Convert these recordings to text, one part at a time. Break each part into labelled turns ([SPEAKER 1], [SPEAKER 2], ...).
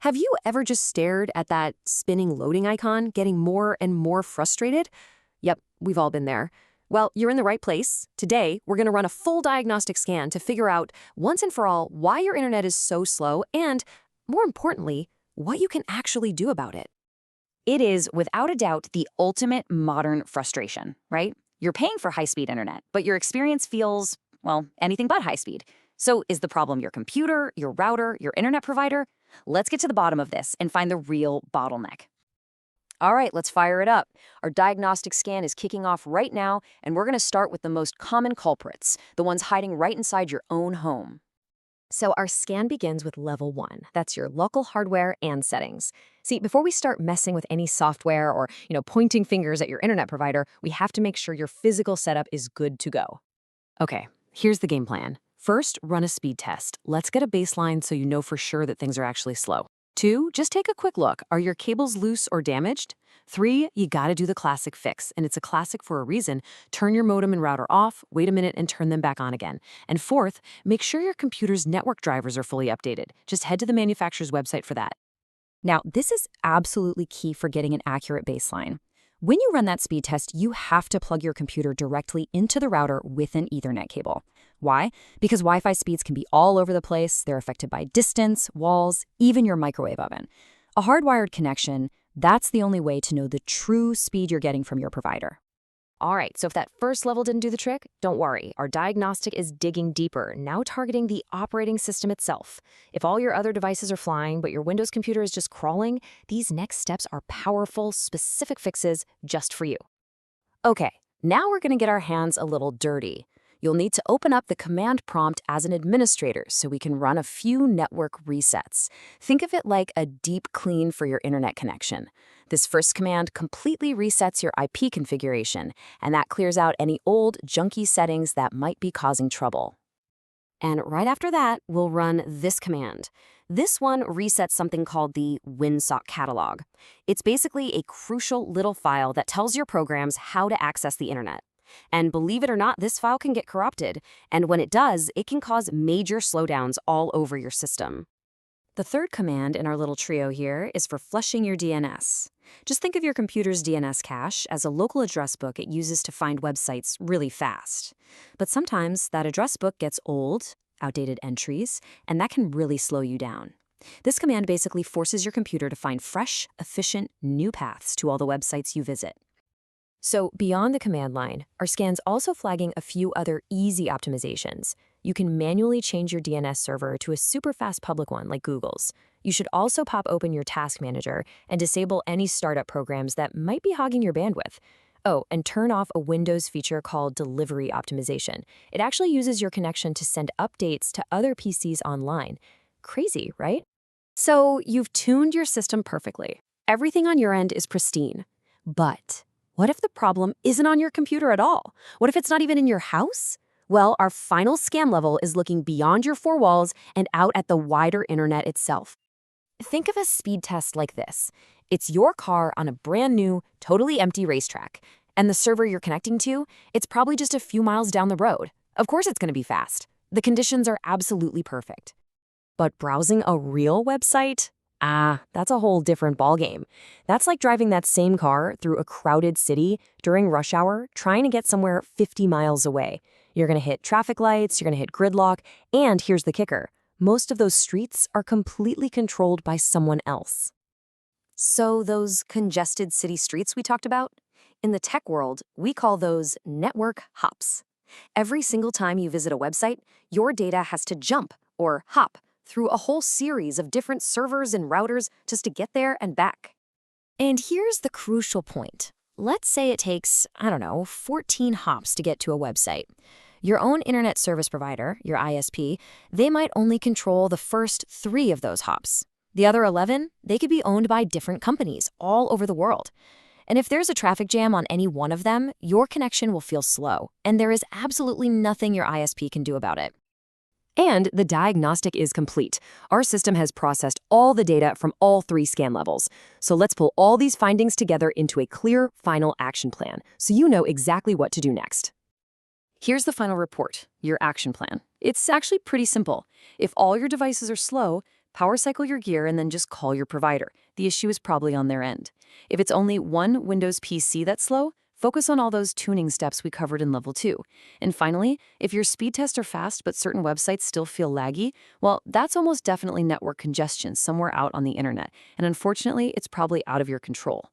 [SPEAKER 1] Have you ever just stared at that spinning loading icon, getting more and more frustrated? Yep, we've all been there. Well, you're in the right place. Today, we're going to run a full diagnostic scan to figure out, once and for all, why your internet is so slow and, more importantly, what you can actually do about it.
[SPEAKER 2] It is, without a doubt, the ultimate modern frustration, right? You're paying for high-speed internet, but your experience feels, well, anything but high-speed. So is the problem your computer, your router, your internet provider? Let's get to the bottom of this and find the real bottleneck.
[SPEAKER 1] All right, let's fire it up. Our diagnostic scan is kicking off right now, and we're going to start with the most common culprits, the ones hiding right inside your own home. So our scan begins with level 1. That's your local hardware and settings. See, before we start messing with any software or, pointing fingers at your internet provider, we have to make sure your physical setup is good to go. Okay, here's the game plan. First, run a speed test. Let's get a baseline so you know for sure that things are actually slow. 2, just take a quick look. Are your cables loose or damaged? 3, you gotta do the classic fix, and it's a classic for a reason. Turn your modem and router off, wait a minute, and turn them back on again. And 4th, make sure your computer's network drivers are fully updated. Just head to the manufacturer's website for that.
[SPEAKER 2] Now, this is absolutely key for getting an accurate baseline. When you run that speed test, you have to plug your computer directly into the router with an Ethernet cable. Why? Because Wi-Fi speeds can be all over the place. They're affected by distance, walls, even your microwave oven. A hardwired connection, that's the only way to know the true speed you're getting from your provider.
[SPEAKER 1] All right, so if that first level didn't do the trick, don't worry. Our diagnostic is digging deeper, now targeting the operating system itself. If all your other devices are flying, but your Windows computer is just crawling, these next steps are powerful, specific fixes just for you. Okay, now we're going to get our hands a little dirty. You'll need to open up the command prompt as an administrator so we can run a few network resets. Think of it like a deep clean for your internet connection. This first command completely resets your IP configuration, and that clears out any old, junky settings that might be causing trouble. And right after that, we'll run this command. This one resets something called the WinSock catalog. It's basically a crucial little file that tells your programs how to access the internet. And believe it or not, this file can get corrupted, and when it does, it can cause major slowdowns all over your system. The third command in our little trio here is for flushing your DNS. Just think of your computer's DNS cache as a local address book it uses to find websites really fast. But sometimes that address book gets old, outdated entries, and that can really slow you down. This command basically forces your computer to find fresh, efficient, new paths to all the websites you visit. So beyond the command line, our scan's also flagging a few other easy optimizations. You can manually change your DNS server to a super fast public one like Google's. You should also pop open your task manager and disable any startup programs that might be hogging your bandwidth. Oh, and turn off a Windows feature called Delivery Optimization. It actually uses your connection to send updates to other PCs online. Crazy, right? So you've tuned your system perfectly. Everything on your end is pristine. But what if the problem isn't on your computer at all? What if it's not even in your house? Well, our final scan level is looking beyond your four walls and out at the wider internet itself. Think of a speed test like this. It's your car on a brand new, totally empty racetrack. And the server you're connecting to, it's probably just a few miles down the road. Of course it's going to be fast. The conditions are absolutely perfect. But browsing a real website? That's a whole different ballgame. That's like driving that same car through a crowded city during rush hour, trying to get somewhere 50 miles away. You're going to hit traffic lights, you're going to hit gridlock, and here's the kicker. Most of those streets are completely controlled by someone else. So those congested city streets we talked about? In the tech world, we call those network hops. Every single time you visit a website, your data has to jump, or hop, through a whole series of different servers and routers just to get there and back. And here's the crucial point. Let's say it takes, 14 hops to get to a website. Your own internet service provider, your ISP, they might only control the first 3 of those hops. The other 11, they could be owned by different companies all over the world. And if there's a traffic jam on any one of them, your connection will feel slow, and there is absolutely nothing your ISP can do about it. And the diagnostic is complete. Our system has processed all the data from all 3 scan levels. So let's pull all these findings together into a clear final action plan so you know exactly what to do next. Here's the final report, your action plan. It's actually pretty simple. If all your devices are slow,
[SPEAKER 2] Power cycle your gear and then just call your provider. The issue is probably on their end. If it's only one Windows PC that's slow, focus on all those tuning steps we covered in Level 2. And finally, if your speed tests are fast but certain websites still feel laggy, well, that's almost definitely network congestion somewhere out on the internet, and unfortunately, it's probably out of your control.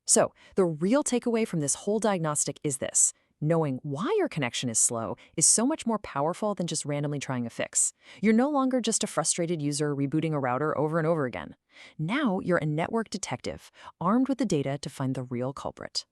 [SPEAKER 3] So, the real takeaway from this whole diagnostic is this. Knowing why your connection is slow is so much more powerful than just randomly trying a fix. You're no longer just a frustrated user rebooting a router over and over again. Now you're a network detective, armed with the data to find the real culprit.